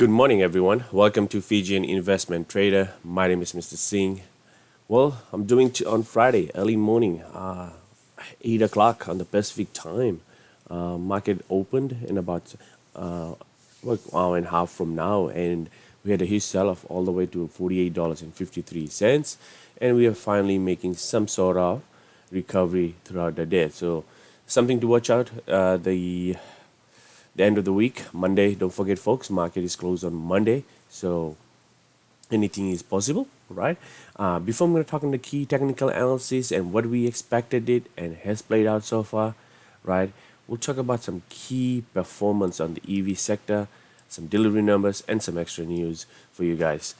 Good morning, everyone. Welcome to Fijian Investment Trader. My name is Mr. Singh. Well, I'm doing on Friday, early morning, 8 o'clock on the Pacific time. Market opened in about an hour and a half from now, and we had a huge sell off all the way to $48.53. And we are finally making some sort of recovery throughout the day. So, something to watch out. The end of the week, Monday. Don't forget, folks, market is closed on Monday, so anything is possible, right? Before I'm going to talk on the key technical analysis and what we expected it and has played out so far, right? We'll talk about some key performance on the EV sector, some delivery numbers, and some extra news for you guys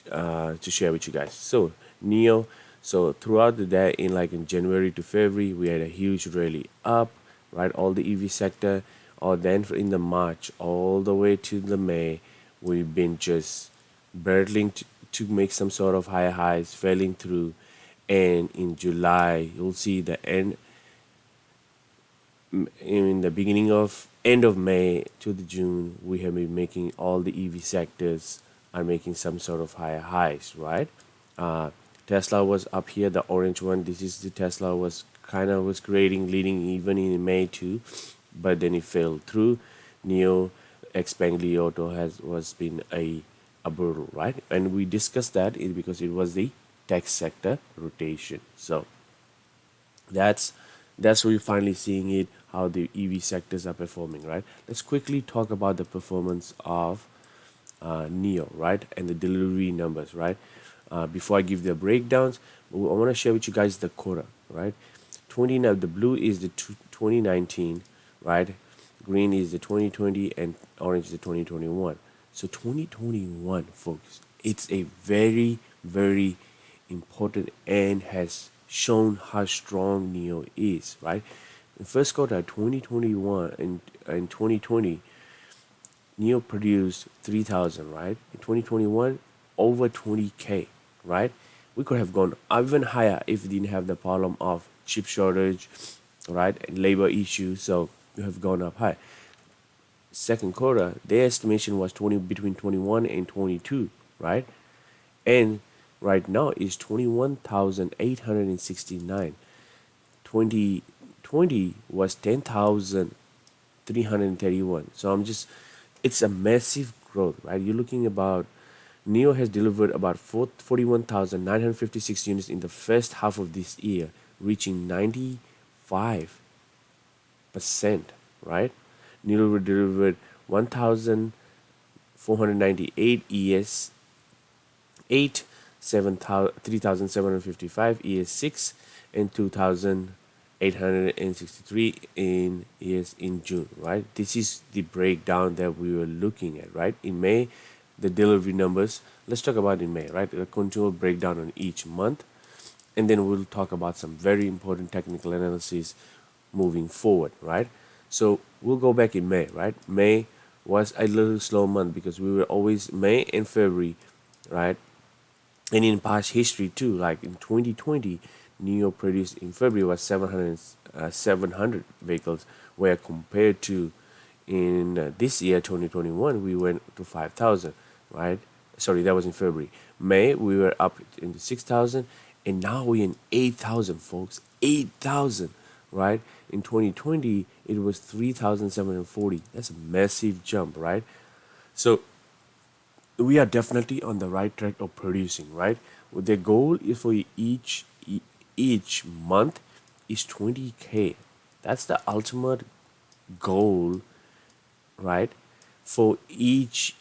to share with you guys. So NIO. So throughout the day, in January to February, we had a huge rally up, right? All the EV sector, or then in the March all the way to the May, we've been just battling to make some sort of higher highs, failing through. And in July, you'll see the in the beginning of end of May to the June, we have been making all the EV sectors are making some sort of higher highs, right? Tesla was up here, the orange one. This is the Tesla was creating leading even in May too, but then it fell through. NIO Xpeng Auto was been a brutal, right? And we discussed that because it was the tech sector rotation. So that's we're finally seeing it how the EV sectors are performing, right? Let's quickly talk about the performance of NIO, right, and the delivery numbers, right? Before I give the breakdowns, I want to share with you guys the quarter, right? The blue is the 2019, right? Green is the 2020, and orange is the 2021. So 2021, folks, it's a very, very important and has shown how strong NIO is, right? In first quarter 2021 and 2020, NIO produced 3,000, right? In 2021, over 20K, right? We could have gone even higher if we didn't have the problem of chip shortage, right, and labor issues. So we have gone up high. Second quarter, their estimation was between 21 and 22, right? And right now is 21,869. 2020 was 10,331. So it's a massive growth, right? You're looking about NIO has delivered about 41,956 units in the first half of this year, reaching 95%, right? NIO delivered 1,498 ES8, 3,755 ES6, and 2,863 in ES in June, right? This is the breakdown that we were looking at, right? In May, the delivery numbers. Let's talk about in May, right? A continual breakdown on each month, and then we'll talk about some very important technical analysis moving forward, right? So we'll go back in May, right? May was a little slow month because we were always May and February, right? And in past history too, like in 2020, NIO produced in February was 700 vehicles, where compared to in this year 2021 we went to 5,000, right? Sorry, that was in February. May we were up into 6,000, and now we're in 8,000, folks. 8,000, right? In 2020 it was 3,740. That's a massive jump, right? So we are definitely on the right track of producing, right? The goal is for each month is 20K. That's the ultimate goal, right? For each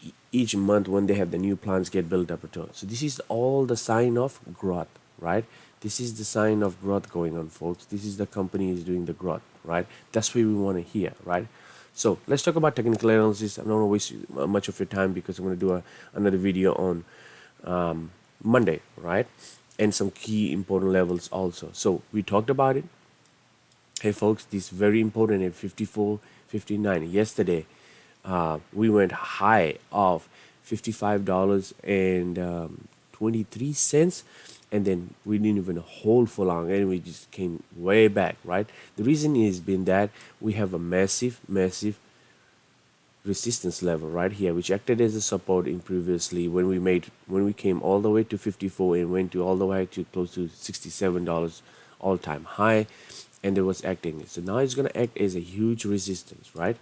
month when they have the new plants get built up. So this is all the sign of growth, right? This is the sign of growth going on, folks. This is the company is doing the growth, right? That's what we want to hear, right? So let's talk about technical analysis. I don't want to waste much of your time because I'm going to do another video on Monday, right? And some key important levels also. So we talked about it. Hey, folks, this is very important at 54.59. Yesterday, we went high of $55.23, and then we didn't even hold for long, and we just came way back, right? The reason is been that we have a massive resistance level right here, which acted as a support in previously when we came all the way to 54 and went to all the way to close to $67 all-time high, and it was acting. So now it's going to act as a huge resistance, right?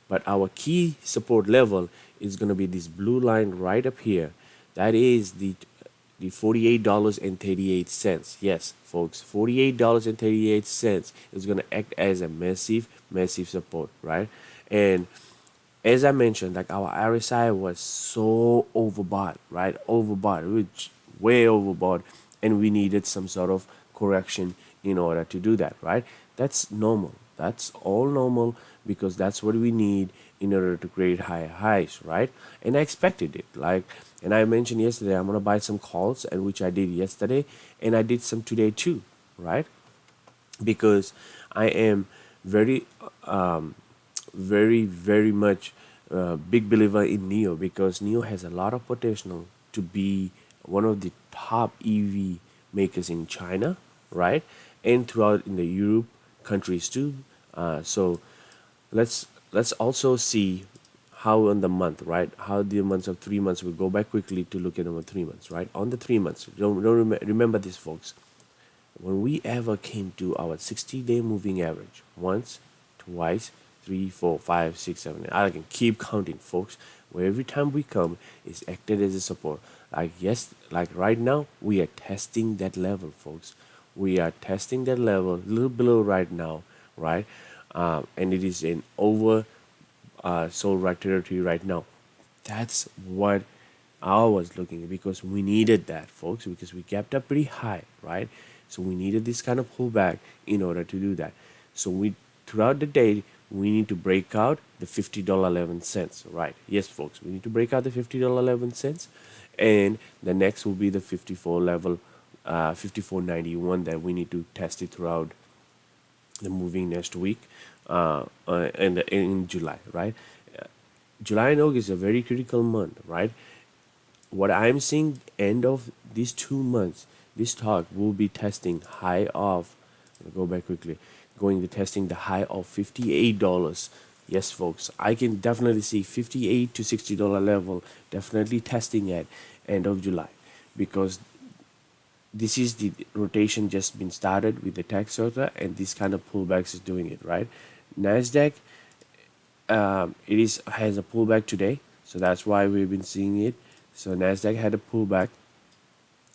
But our key support level is going to be this blue line right up here. That is the $48.38. Yes, folks, $48.38 is going to act as a massive support, right? And as I mentioned, like our RSI was so overbought, right? Overbought, which way overbought, and we needed some sort of correction in order to do that, right? That's normal. That's all normal because that's what we need in order to create higher highs, right? And I expected it. Like, and I mentioned yesterday, I'm gonna buy some calls, and which I did yesterday, and I did some today too, right? Because I am very very much big believer in NIO because NIO has a lot of potential to be one of the top EV makers in China, right? And throughout in the Europe countries too. So let's also see how on the month, right? How the months of 3 months, we'll go back quickly to look at them on 3 months, right? On the 3 months, remember this, folks. When we ever came to our 60-day moving average, once, twice, three, four, five, six, seven, I can keep counting, folks. Where every time we come, it's acted as a support. Like yes, like right now, we are testing that level, folks. We are testing that level, a little below right now, right? And it is in over sold right territory right now. That's what I was looking at because we needed that, folks, because we kept up pretty high, right? So we needed this kind of pullback in order to do that. So we throughout the day we need to break out the $50.11, right? Yes, folks, we need to break out the $50.11, and the next will be the 54 level, 54.91 that we need to test it throughout the moving next week, and in July, right? July and August is a very critical month, right? What I'm seeing end of these 2 months, this stock will be testing high of. Go back quickly, going to testing the high of $58. Yes, folks, I can definitely see $58 to $60 level definitely testing at end of July, because this is the rotation just been started with the tech sector, and this kind of pullbacks is doing it right. Nasdaq, it is has a pullback today, so that's why we've been seeing it. So Nasdaq had a pullback,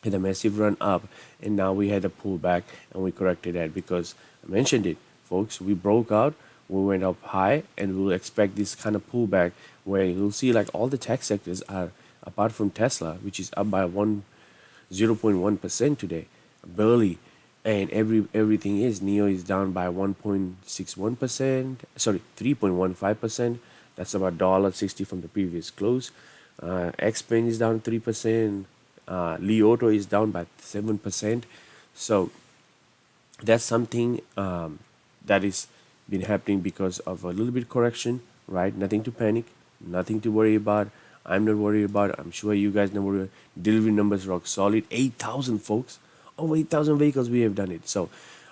had a massive run up, and now we had a pullback, and we corrected that because I mentioned it, folks. We broke out, we went up high, and we'll expect this kind of pullback where you'll see like all the tech sectors are, apart from Tesla, which is up by 0.1% today, barely, and everything is NIO is down by 1.61%. Sorry, 3.15%. That's about $1.60 from the previous close. Xpeng is down 3%. Li Auto is down by 7%. So that's something that is been happening because of a little bit correction, right? Nothing to panic, nothing to worry about. I'm not worried about it. I'm sure you guys know worry. Delivery numbers rock solid. 8,000, folks. Over 8,000 vehicles we have done it. So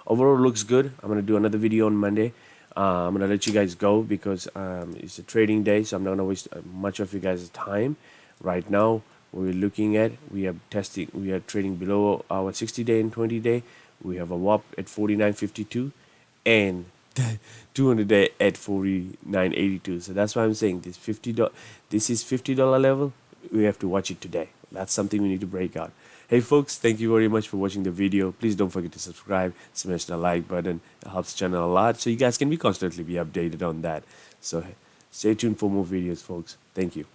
overall looks good. I'm going to do another video on Monday. I'm going to let you guys go because it's a trading day, so I'm not going to waste much of you guys' time. Right now, we're looking at, we are trading below our 60-day and 20-day. We have a WAP at 49.52 and 200-day at 49.82. So that's why I'm saying this $50 level. We have to watch it today. That's something we need to break out. Hey folks, thank you very much for watching the video. Please don't forget to subscribe, smash the like button. It helps the channel a lot, so you guys can constantly be updated on that. So stay tuned for more videos, folks. Thank you.